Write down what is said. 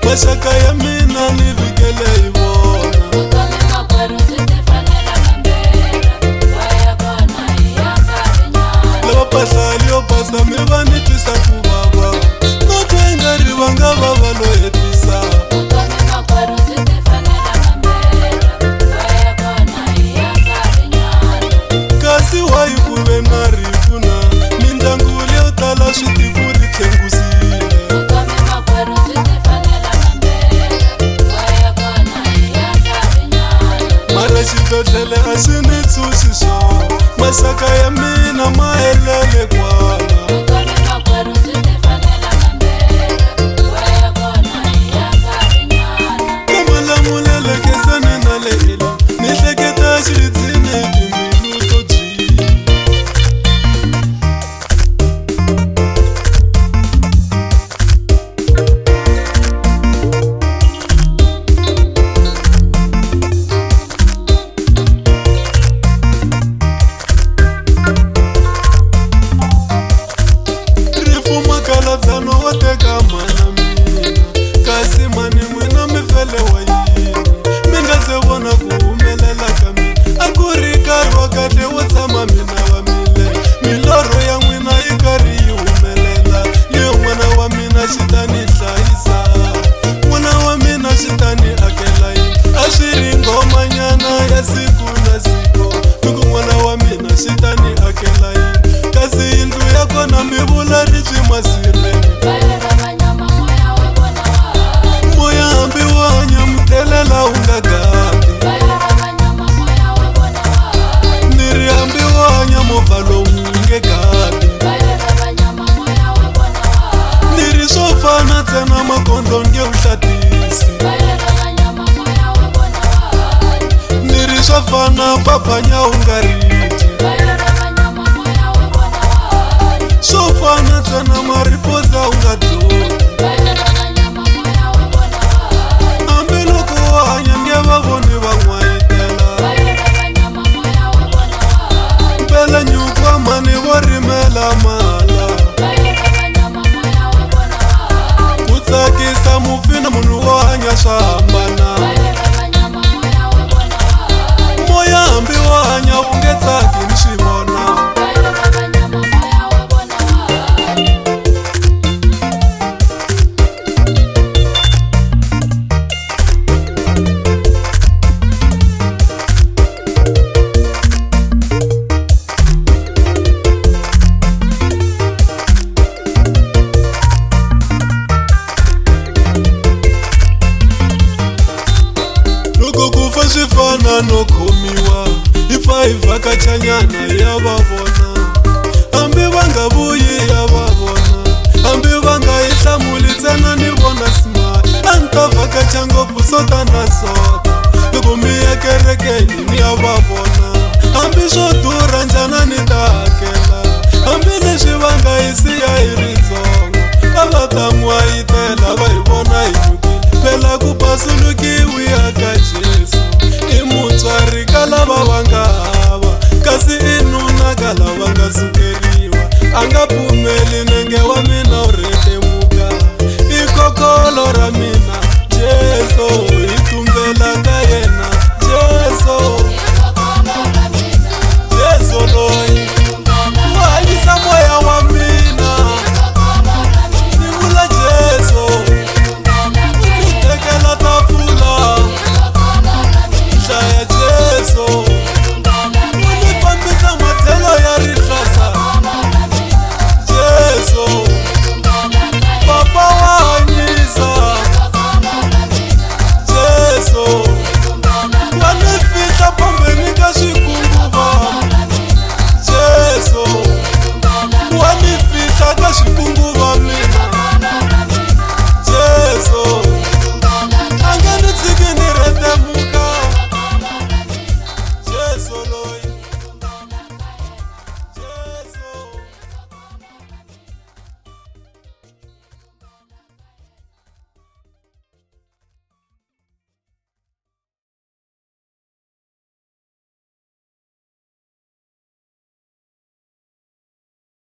Mashaka ya mina ni vikele ivona Ukame makweru zitifanela mambera Waya kona iyanga vinyana Lewa pahlali yo pasa mivani twisa kubaba Notwenga rivanga baba lo etisa Ukame makweru zitifanela mambera Waya kona iyanga vinyana Kasi wayi kuve na rifuna Mindanguli yo tala switivuri thengusile Ukame makweru zitifanela mambera Waya kona iyanga vinyana Mara xibedhlele a xi ni tshunxi swona Mashaka ya mina ma helele kwala Ukame makweru zitifanela mambera Waya kona iyanga vinyana Kamalamulele kesani na lehile Ni hleketa xitsini timbilu to jiya Rifuma kaladzano wa teka mana mina Kasi mani mwina mi fele wa yini Mi nga se vona ku humelela ka mina A ku ri nkarhi wa kahle wo tshama mina wa mile Milorho ya n'wina yi karhi yi humelela Leyo n'wana wa mina xi ta ni hlayisa N'wana wa mina xi ta ni akela yini A swi ri ngomanyana ya siku na siku Loko n'wana wa mina xi ta ni akela yini Kasi yindlu ya kona mi vula ri swi masirheni Bayera manyama moya wa vona wahani Moya hambi wa hanya mutelela u nga gati Bayera manyama moya wa vona wahani Ni ri hambi wa hanya movha lowu nge gati Bayera manyama moya wa vona wahani Ni ri swo fana ntsena makondlo nge u hlatisi Bayera manyama moya wa vona wahani Ni ri swa fana papanya u nga ri dyi Bayera manyama moya wa vona wahani Swo fana ntsena mariposa u nga dloti Bayera manyama moya wa vona wahani Hambi loko wa hanya nge va voni va n'wayitela Bayera manyama moya wa vona wahani Mpela nyukwa mani vo rimela mala Bayera manyama moya wa vona wahani Ku tsakisa mufi na munhu wo hanya swa hambana Bayera manyama moya wa vona wahani Moya hambi wo hanya u nge tsaki ni swi vona Bayera manyama moya wa vona wahani Loko ku fa swi fana no khomiwa Hi pfa hi vhakachanyana ya va vona Hambi va nga vuyi ya va vona Hambi va nga hi hlamuli ntsena ni vona smile A ni ta vhakacha ngopfu sota na sota Loko mi ya kerekeni ni ya va vona Hambi swo durha njhana ni ta hakela Hambi leswi va nga hi siya hi ri ntsongo A va ta n'wayitela va hi vona hi nyukile Phela ku basulukiwi aka Jesu I mutswari ka lava va nga hava Kasi I nuna ka lava nga sukeriwa A nga pfumeli nenge wa mina u rhetemuka I kokolo ra mina Jesu hi tumbela ka yena Jesu Ikokolo ya pambeni ka xikunguva Jesu wa ni fihla ka xikunguva